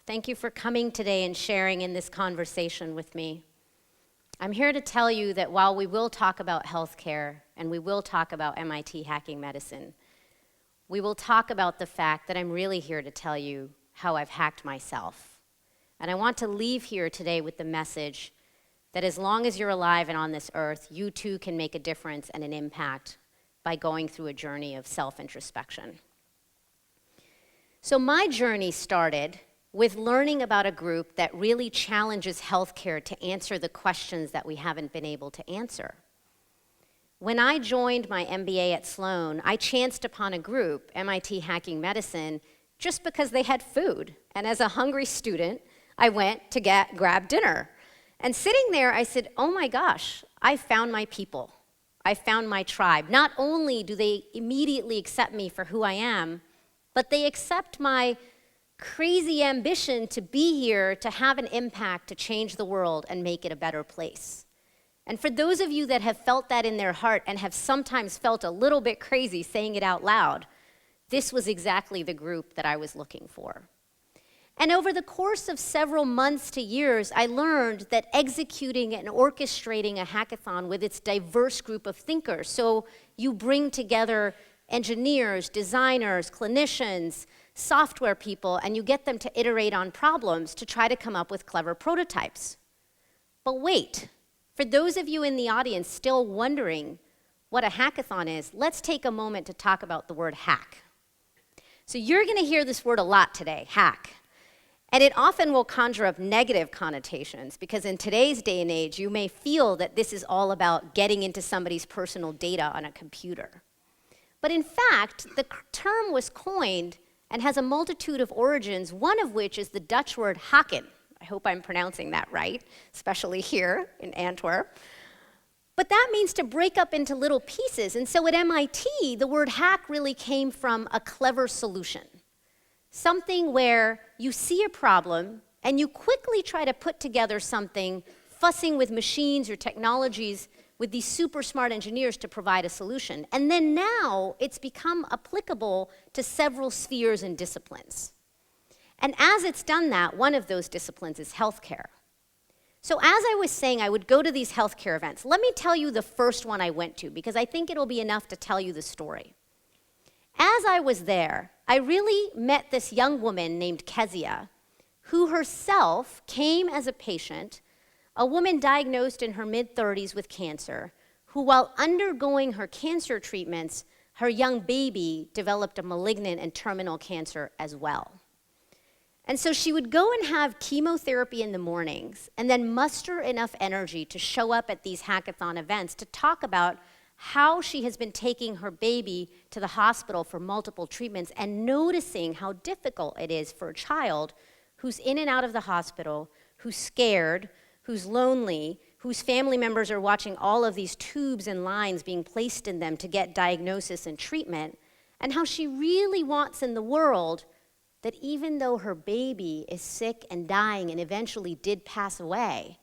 Thank you for coming today and sharing in this conversation with me. I'm here to tell you that while we will talk about healthcare and we will talk about MIT hacking medicine, we will talk about the fact that I'm really here to tell you how I've hacked myself. And I want to leave here today with the message that as long as you're alive and on this earth, you too can make a difference and an impact by going through a journey of self-introspection. So my journey started with learning about a group that really challenges healthcare to answer the questions that we haven't been able to answer. When I joined my MBA at Sloan, I chanced upon a group, MIT Hacking Medicine, just because they had food. And as a hungry student, I went to grab dinner. And sitting there, I said, oh my gosh, I found my people. I found my tribe. Not only do they immediately accept me for who I am, but they accept my crazy ambition to be here, to have an impact, to change the world and make it a better place. And for those of you that have felt that in their heart and have sometimes felt a little bit crazy saying it out loud, this was exactly the group that I was looking for. And over the course of several months to years, I learned that executing and orchestrating a hackathon with its diverse group of thinkers, so you bring together engineers, designers, clinicians, software people, and you get them to iterate on problems to try to come up with clever prototypes. But wait, for those of you in the audience still wondering what a hackathon is, let's take a moment to talk about the word hack. So you're going to hear this word a lot today, hack. And it often will conjure up negative connotations because in today's day and age, you may feel that this is all about getting into somebody's personal data on a computer. But in fact, the term was coined and has a multitude of origins, one of which is the Dutch word hacken. I hope I'm pronouncing that right, especially here in Antwerp. But that means to break up into little pieces. And so at MIT, the word hack really came from a clever solution. Something where you see a problem and you quickly try to put together something, fussing with machines or technologies with these super smart engineers to provide a solution. And then now it's become applicable to several spheres and disciplines. And as it's done that, one of those disciplines is healthcare. So as I was saying, I would go to these healthcare events. Let me tell you the first one I went to, because I think it'll be enough to tell you the story. As I was there, I really met this young woman named Kezia, who herself came as a patient, a woman diagnosed in her mid-30s with cancer, who while undergoing her cancer treatments, her young baby developed a malignant and terminal cancer as well. And so she would go and have chemotherapy in the mornings and then muster enough energy to show up at these hackathon events to talk about how she has been taking her baby to the hospital for multiple treatments and noticing how difficult it is for a child who's in and out of the hospital, who's scared, who's lonely, whose family members are watching all of these tubes and lines being placed in them to get diagnosis and treatment, and how she really wants in the world that even though her baby is sick and dying and eventually did pass away,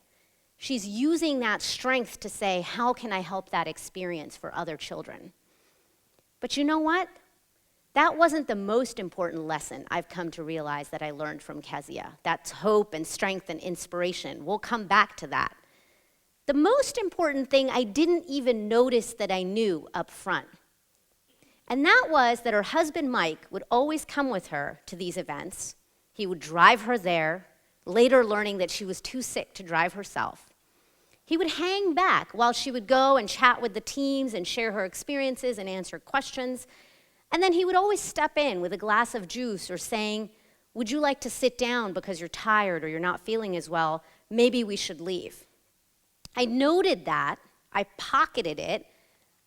she's using that strength to say, how can I help that experience for other children? But you know what? That wasn't the most important lesson I've come to realize that I learned from Kezia. That's hope and strength and inspiration. We'll come back to that. The most important thing I didn't even notice that I knew up front. And that was that her husband, Mike, would always come with her to these events. He would drive her there, later learning that she was too sick to drive herself. He would hang back while she would go and chat with the teams and share her experiences and answer questions. And then he would always step in with a glass of juice or saying, would you like to sit down because you're tired or you're not feeling as well? Maybe we should leave. I noted that, I pocketed it,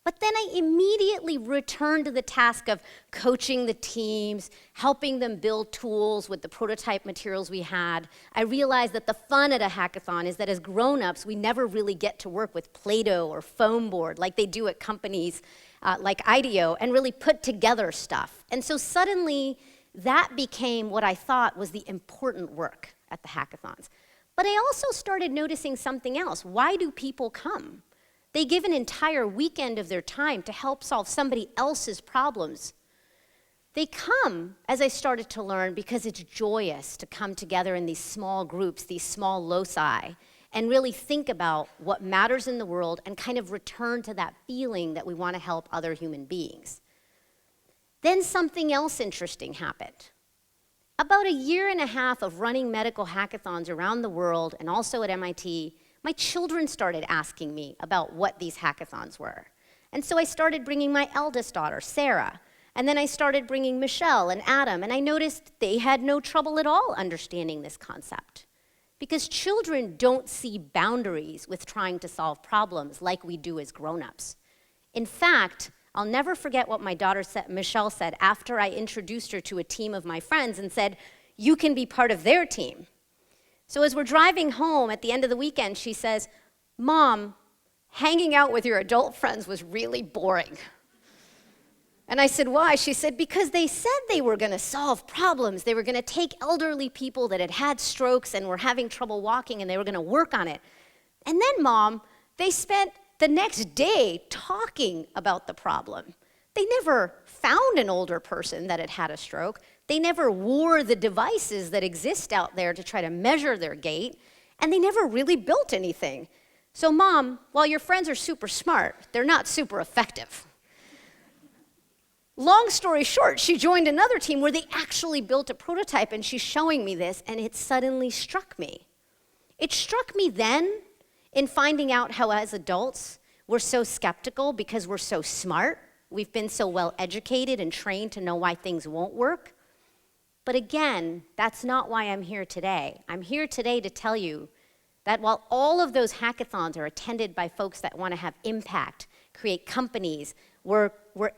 but then I immediately returned to the task of coaching the teams, helping them build tools with the prototype materials we had. I realized that the fun at a hackathon is that as grown-ups, we never really get to work with Play-Doh or foam board like they do at companies like IDEO and really put together stuff. And so suddenly, that became what I thought was the important work at the hackathons. But I also started noticing something else. Why do people come? They give an entire weekend of their time to help solve somebody else's problems. They come, as I started to learn, because it's joyous to come together in these small groups, these small loci, and really think about what matters in the world and kind of return to that feeling that we want to help other human beings. Then something else interesting happened. About a year and a half of running medical hackathons around the world and also at MIT, my children started asking me about what these hackathons were. And so I started bringing my eldest daughter, Sarah, and then I started bringing Michelle and Adam, and I noticed they had no trouble at all understanding this concept. Because children don't see boundaries with trying to solve problems like we do as grown-ups. In fact, I'll never forget what my daughter Michelle said after I introduced her to a team of my friends and said, "You can be part of their team." So as we're driving home at the end of the weekend, she says, "Mom, hanging out with your adult friends was really boring." And I said, "Why?" She said, "Because they said they were going to solve problems. They were going to take elderly people that had had strokes and were having trouble walking, and they were going to work on it. And then, Mom, they spent the next day talking about the problem. They never found an older person that had had a stroke. They never wore the devices that exist out there to try to measure their gait, and they never really built anything. So, Mom, while your friends are super smart, they're not super effective." Long story short, she joined another team where they actually built a prototype, and she's showing me this, and it suddenly struck me. It struck me then in finding out how as adults we're so skeptical because we're so smart. We've been so well educated and trained to know why things won't work. But again, that's not why I'm here today. I'm here today to tell you that while all of those hackathons are attended by folks that want to have impact, create companies, we're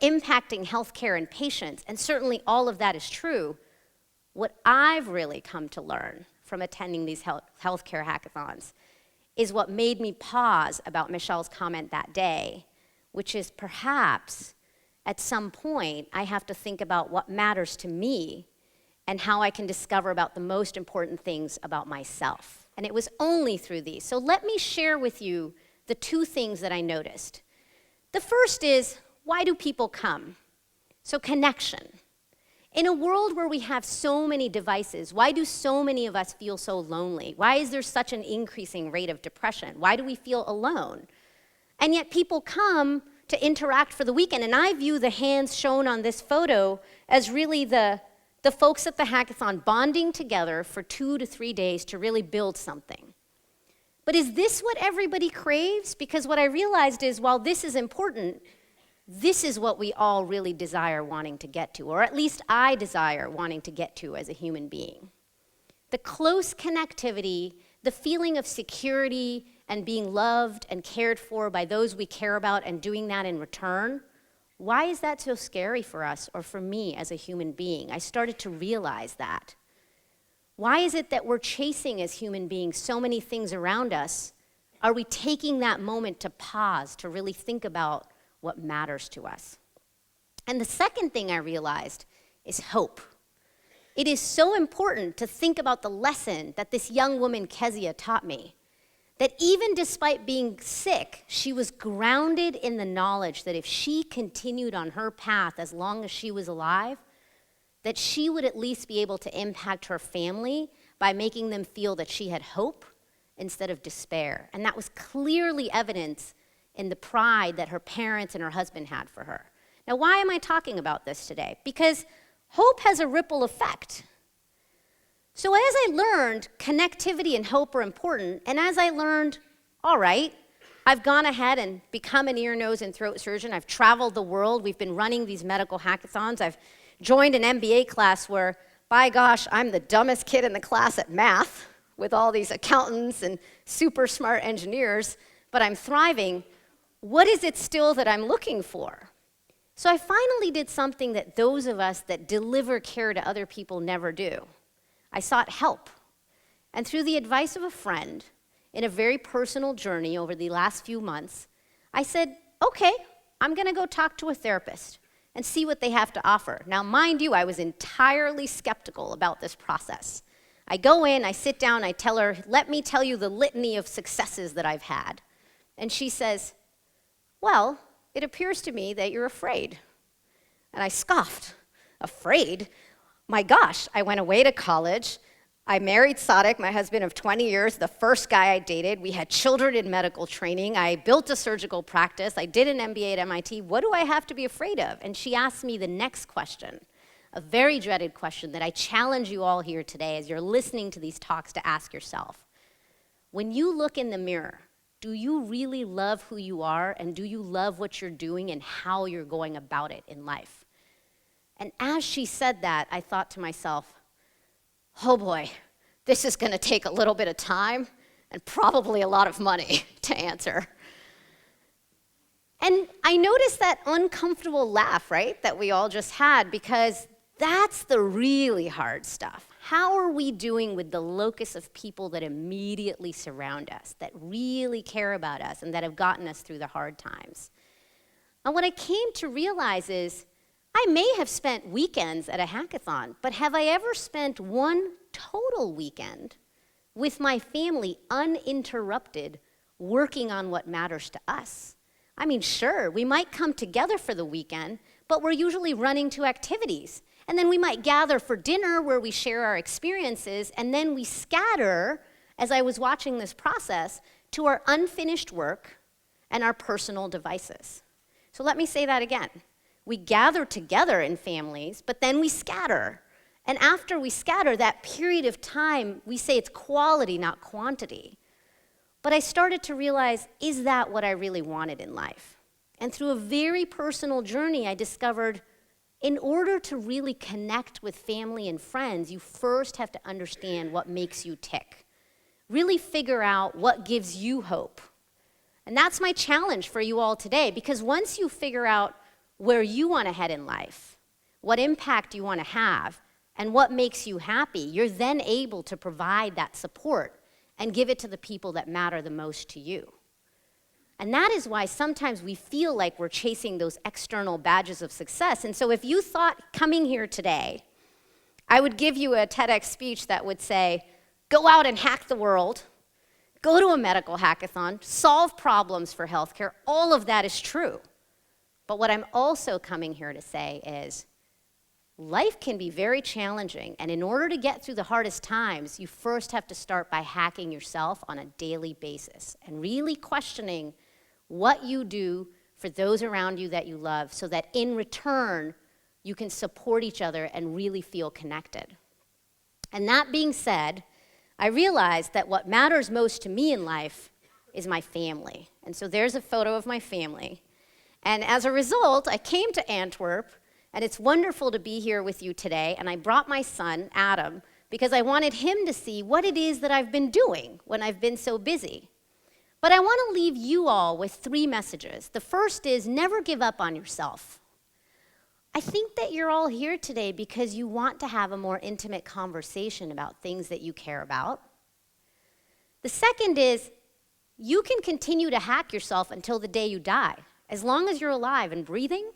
impacting healthcare and patients, and certainly all of that is true. What I've really come to learn from attending these healthcare hackathons is what made me pause about Michelle's comment that day, which is perhaps at some point I have to think about what matters to me and how I can discover about the most important things about myself. And it was only through these. So let me share with you the two things that I noticed. The first is, why do people come? So connection. In a world where we have so many devices, why do so many of us feel so lonely? Why is there such an increasing rate of depression? Why do we feel alone? And yet people come to interact for the weekend, and I view the hands shown on this photo as really the folks at the hackathon bonding together for 2 to 3 days to really build something. But is this what everybody craves? Because what I realized is while this is important, this is what we all really desire wanting to get to, or at least I desire wanting to get to as a human being. The close connectivity, the feeling of security and being loved and cared for by those we care about and doing that in return, why is that so scary for us or for me as a human being? I started to realize that. Why is it that we're chasing as human beings so many things around us? Are we taking that moment to pause, to really think about what matters to us? And the second thing I realized is hope. It is so important to think about the lesson that this young woman, Kezia, taught me. That even despite being sick, she was grounded in the knowledge that if she continued on her path as long as she was alive, that she would at least be able to impact her family by making them feel that she had hope instead of despair. And that was clearly evidence in the pride that her parents and her husband had for her. Now, why am I talking about this today? Because hope has a ripple effect. So as I learned connectivity and hope are important, and as I learned, all right, I've gone ahead and become an ear, nose, and throat surgeon. I've traveled the world. We've been running these medical hackathons. I've joined an MBA class where, by gosh, I'm the dumbest kid in the class at math with all these accountants and super smart engineers, but I'm thriving. What is it still that I'm looking for? So I finally did something that those of us that deliver care to other people never do. I sought help. And through the advice of a friend, in a very personal journey over the last few months, I said, okay, I'm gonna go talk to a therapist and see what they have to offer. Now, mind you, I was entirely skeptical about this process. I go in, I sit down, I tell her, let me tell you the litany of successes that I've had. And she says, well, it appears to me that you're afraid. And I scoffed. Afraid? My gosh, I went away to college. I married Sadek, my husband of 20 years, the first guy I dated. We had children in medical training. I built a surgical practice. I did an MBA at MIT. What do I have to be afraid of? And she asked me the next question, a very dreaded question that I challenge you all here today as you're listening to these talks to ask yourself. When you look in the mirror, do you really love who you are, and do you love what you're doing and how you're going about it in life? And as she said that, I thought to myself, oh boy, this is going to take a little bit of time and probably a lot of money to answer. And I noticed that uncomfortable laugh, right, that we all just had, because that's the really hard stuff. How are we doing with the locus of people that immediately surround us, that really care about us, and that have gotten us through the hard times? And what I came to realize is, I may have spent weekends at a hackathon, but have I ever spent one total weekend with my family uninterrupted working on what matters to us? I mean, sure, we might come together for the weekend, but we're usually running to activities. And then we might gather for dinner where we share our experiences, and then we scatter, as I was watching this process, to our unfinished work and our personal devices. So let me say that again. We gather together in families, but then we scatter. And after we scatter, that period of time, we say it's quality, not quantity. But I started to realize, is that what I really wanted in life? And through a very personal journey, I discovered, in order to really connect with family and friends, you first have to understand what makes you tick. Really figure out what gives you hope. And that's my challenge for you all today, because once you figure out where you want to head in life, what impact you want to have, and what makes you happy, you're then able to provide that support and give it to the people that matter the most to you. And that is why sometimes we feel like we're chasing those external badges of success. And so if you thought coming here today, I would give you a TEDx speech that would say, go out and hack the world, go to a medical hackathon, solve problems for healthcare, all of that is true. But what I'm also coming here to say is, life can be very challenging, and in order to get through the hardest times, you first have to start by hacking yourself on a daily basis and really questioning what you do for those around you that you love, so that in return, you can support each other and really feel connected. And that being said, I realized that what matters most to me in life is my family. And so there's a photo of my family. And as a result, I came to Antwerp, and it's wonderful to be here with you today. And I brought my son, Adam, because I wanted him to see what it is that I've been doing when I've been so busy. But I want to leave you all with 3 messages. The first is, never give up on yourself. I think that you're all here today because you want to have a more intimate conversation about things that you care about. The second is, you can continue to hack yourself until the day you die. As long as you're alive and breathing,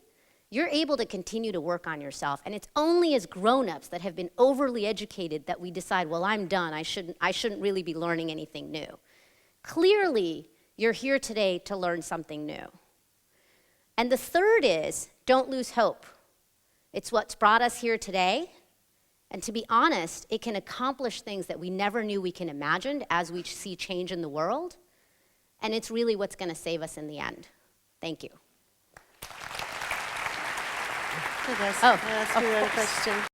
you're able to continue to work on yourself. And it's only as grown-ups that have been overly educated that we decide, well, I'm done. I shouldn't really be learning anything new. Clearly, you're here today to learn something new. And the third is, don't lose hope. It's what's brought us here today. And to be honest, it can accomplish things that we never knew we can imagine as we see change in the world. And it's really what's going to save us in the end. Thank you. I'll ask you another question.